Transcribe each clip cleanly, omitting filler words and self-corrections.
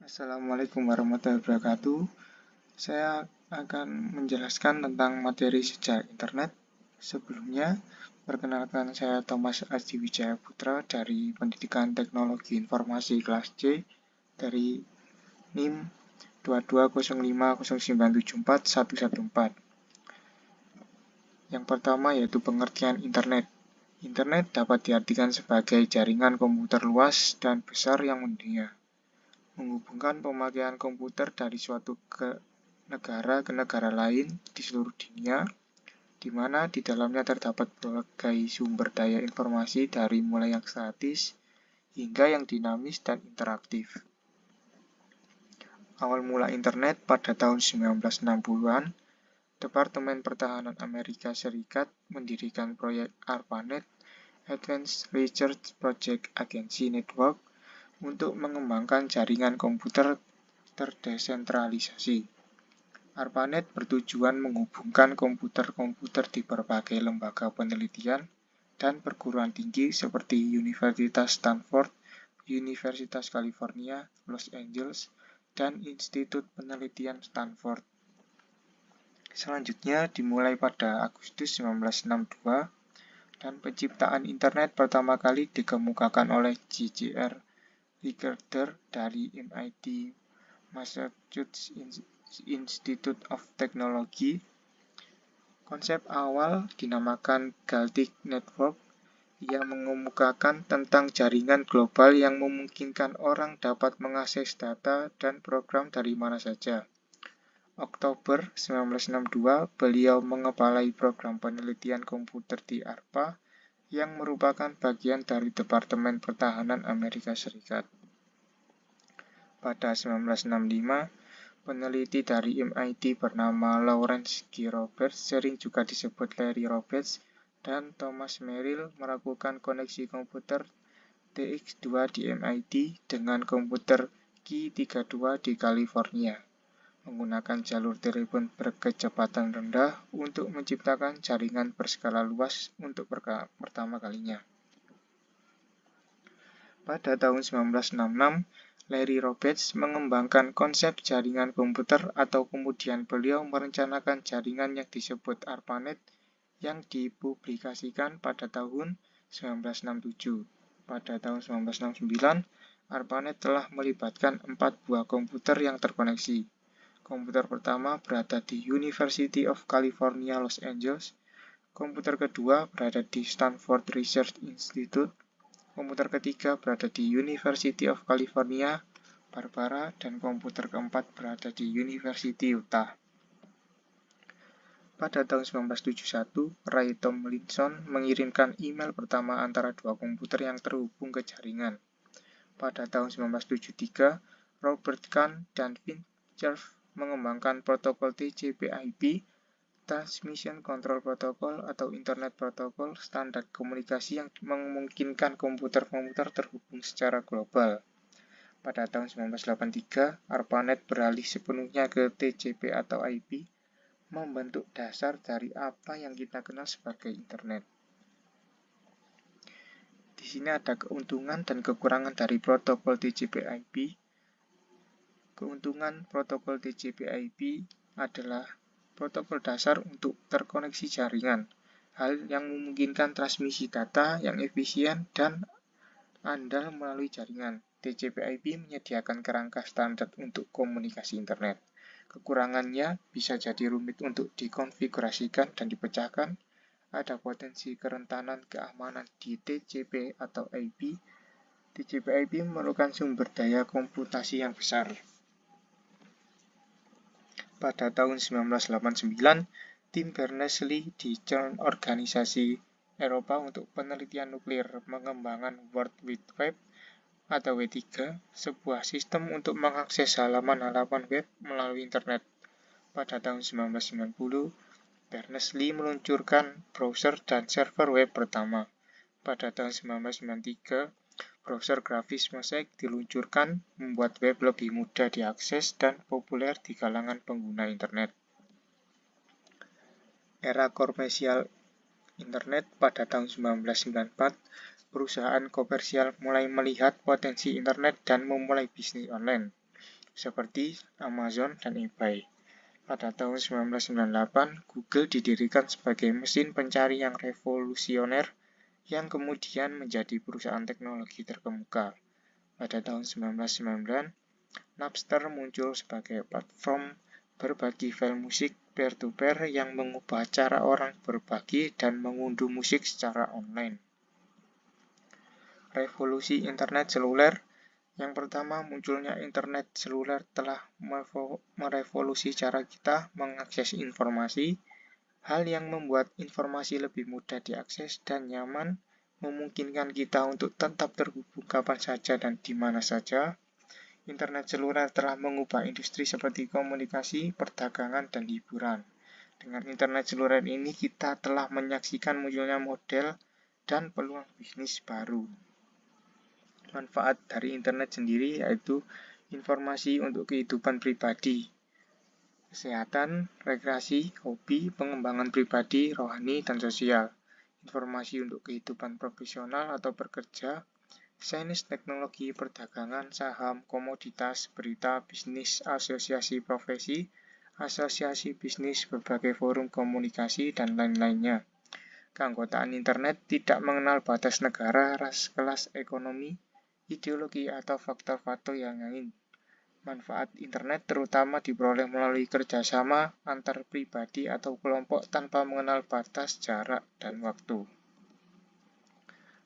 Assalamualaikum warahmatullahi wabarakatuh. Saya akan menjelaskan tentang materi sejarah internet. Sebelumnya, perkenalkan saya Thomas Adi Wijaya Putra dari Pendidikan Teknologi Informasi kelas C dari NIM 22050974114. Yang pertama yaitu pengertian internet. Internet dapat diartikan sebagai jaringan komputer luas dan besar yang mendunia, menghubungkan pemakaian komputer dari suatu negara ke negara lain di seluruh dunia, di mana di dalamnya terdapat berbagai sumber daya informasi dari mulai yang statis hingga yang dinamis dan interaktif. Awal mula internet pada tahun 1960-an, Departemen Pertahanan Amerika Serikat mendirikan proyek ARPANET, Advanced Research Project Agency Network, untuk mengembangkan jaringan komputer terdesentralisasi. ARPANET bertujuan menghubungkan komputer-komputer di berbagai lembaga penelitian dan perguruan tinggi seperti Universitas Stanford, Universitas California, Los Angeles, dan Institut Penelitian Stanford. Selanjutnya dimulai pada Agustus 1962 dan penciptaan internet pertama kali dikemukakan oleh J.R. Rickarder dari MIT Massachusetts Institute of Technology. Konsep awal dinamakan Galactic Network. Ia mengemukakan tentang jaringan global yang memungkinkan orang dapat mengakses data dan program dari mana saja. Oktober 1962, beliau mengepalai program penelitian komputer di ARPA yang merupakan bagian dari Departemen Pertahanan Amerika Serikat. Pada 1965, peneliti dari MIT bernama Lawrence G. Roberts, sering juga disebut Larry Roberts, dan Thomas Merrill melakukan koneksi komputer TX2 di MIT dengan komputer Ki-32 di California, menggunakan jalur telepon berkecepatan rendah untuk menciptakan jaringan berskala luas untuk pertama kalinya. Pada tahun 1966, Larry Roberts mengembangkan konsep jaringan komputer atau kemudian beliau merencanakan jaringan yang disebut ARPANET yang dipublikasikan pada tahun 1967. Pada tahun 1969, ARPANET telah melibatkan 4 buah komputer yang terkoneksi. Komputer pertama berada di University of California, Los Angeles. Komputer kedua berada di Stanford Research Institute. Komputer ketiga berada di University of California, Barbara, dan komputer keempat berada di University Utah. Pada tahun 1971, Ray Tomlinson mengirimkan email pertama antara dua komputer yang terhubung ke jaringan. Pada tahun 1973, Robert Kahn dan Vint Cerf mengembangkan protokol TCP/IP, Transmission Control Protocol atau Internet Protocol, standar komunikasi yang memungkinkan komputer-komputer terhubung secara global. Pada tahun 1983, ARPANET beralih sepenuhnya ke TCP atau IP, membentuk dasar dari apa yang kita kenal sebagai internet. Di sini ada keuntungan dan kekurangan dari protokol TCP/IP. Keuntungan protokol TCP/IP adalah protokol dasar untuk terkoneksi jaringan, hal yang memungkinkan transmisi data yang efisien dan andal melalui jaringan. TCP/IP menyediakan kerangka standar untuk komunikasi internet. Kekurangannya bisa jadi rumit untuk dikonfigurasikan dan dipecahkan. Ada potensi kerentanan keamanan di TCP atau IP. TCP/IP memerlukan sumber daya komputasi yang besar. Pada tahun 1989, tim Berners-Lee di CERN, organisasi Eropa untuk penelitian nuklir, mengembangkan World Wide Web atau W3, sebuah sistem untuk mengakses halaman-halaman web melalui internet. Pada tahun 1990, Berners-Lee meluncurkan browser dan server web pertama. Pada tahun 1993, browser grafis Mosaic diluncurkan, membuat web lebih mudah diakses dan populer di kalangan pengguna internet. Era komersial internet pada tahun 1994, perusahaan komersial mulai melihat potensi internet dan memulai bisnis online. seperti Amazon dan eBay. Pada tahun 1998, Google didirikan sebagai mesin pencari yang revolusioner yang kemudian menjadi perusahaan teknologi terkemuka. Pada tahun 1999, Napster muncul sebagai platform berbagi file musik peer-to-peer yang mengubah cara orang berbagi dan mengunduh musik secara online. Revolusi internet seluler. Yang pertama, munculnya internet seluler telah merevolusi cara kita mengakses informasi, hal yang membuat informasi lebih mudah diakses dan nyaman, memungkinkan kita untuk tetap terhubung kapan saja dan di mana saja. Internet seluler telah mengubah industri seperti komunikasi, perdagangan, dan hiburan. Dengan internet seluler ini, kita telah menyaksikan munculnya model dan peluang bisnis baru. Manfaat dari internet sendiri yaitu informasi untuk kehidupan pribadi, kesehatan, rekreasi, hobi, pengembangan pribadi, rohani, dan sosial. Informasi untuk kehidupan profesional atau bekerja, sains, teknologi, perdagangan, saham, komoditas, berita, bisnis, asosiasi profesi, asosiasi bisnis, berbagai forum komunikasi, dan lain-lainnya. Keanggotaan internet tidak mengenal batas negara, ras, kelas, ekonomi, ideologi, atau faktor-faktor yang lain. Manfaat internet terutama diperoleh melalui kerjasama antar pribadi atau kelompok tanpa mengenal batas, jarak, dan waktu.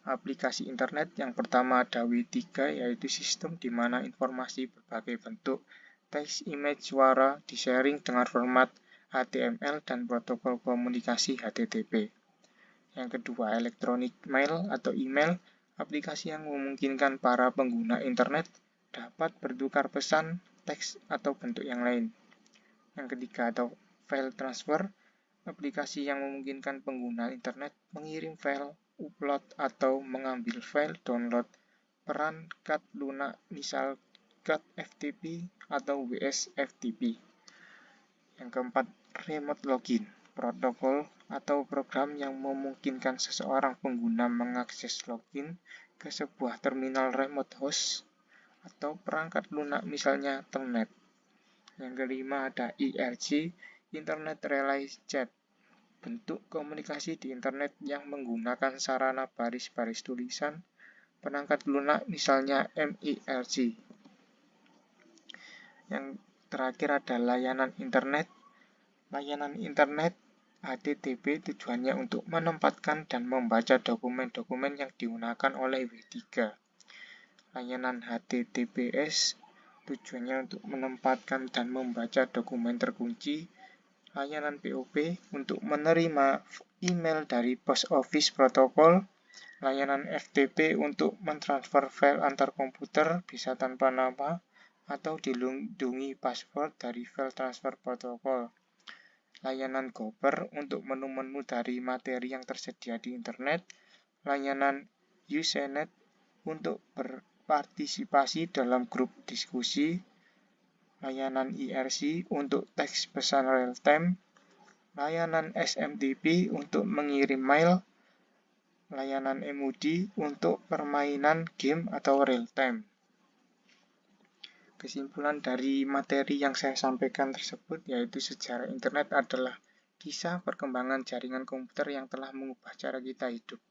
Aplikasi internet yang pertama ada W3, yaitu sistem di mana informasi berbagai bentuk, teks, image, suara, di-sharing dengan format HTML dan protokol komunikasi HTTP. Yang kedua, electronic mail atau email, aplikasi yang memungkinkan para pengguna internet dapat bertukar pesan, teks, atau bentuk yang lain. Yang ketiga, atau file transfer, aplikasi yang memungkinkan pengguna internet mengirim file, upload, atau mengambil file download perangkat lunak, misal CAT FTP atau WSFTP. Yang keempat, remote login, protokol atau program yang memungkinkan seseorang pengguna mengakses login ke sebuah terminal remote host atau perangkat lunak misalnya Telnet. Yang kelima ada IRC, Internet Relay Chat, bentuk komunikasi di internet yang menggunakan sarana baris-baris tulisan perangkat lunak misalnya MIRC. Yang terakhir ada layanan internet. Layanan internet HTTP tujuannya untuk menempatkan dan membaca dokumen-dokumen yang digunakan oleh W3. Layanan HTTPS tujuannya untuk menempatkan dan membaca dokumen terkunci. Layanan POP untuk menerima email dari post office protokol. Layanan FTP untuk mentransfer file antar komputer bisa tanpa nama atau dilindungi password dari file transfer protokol. Layanan Gopher untuk menu-menu dari materi yang tersedia di internet. Layanan Usenet untuk berpartisipasi dalam grup diskusi. Layanan IRC untuk teks pesan real-time. Layanan SMTP untuk mengirim mail. Layanan MUD untuk permainan game atau real-time. Kesimpulan dari materi yang saya sampaikan tersebut yaitu sejarah internet adalah kisah perkembangan jaringan komputer yang telah mengubah cara kita hidup,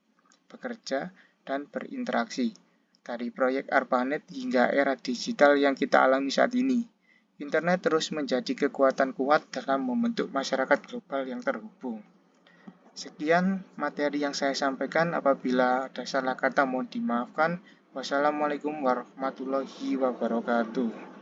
bekerja, dan berinteraksi. Dari proyek ARPANET hingga era digital yang kita alami saat ini, internet terus menjadi kekuatan kuat dalam membentuk masyarakat global yang terhubung. Sekian materi yang saya sampaikan, apabila ada salah kata mohon dimaafkan. Wassalamualaikum warahmatullahi wabarakatuh.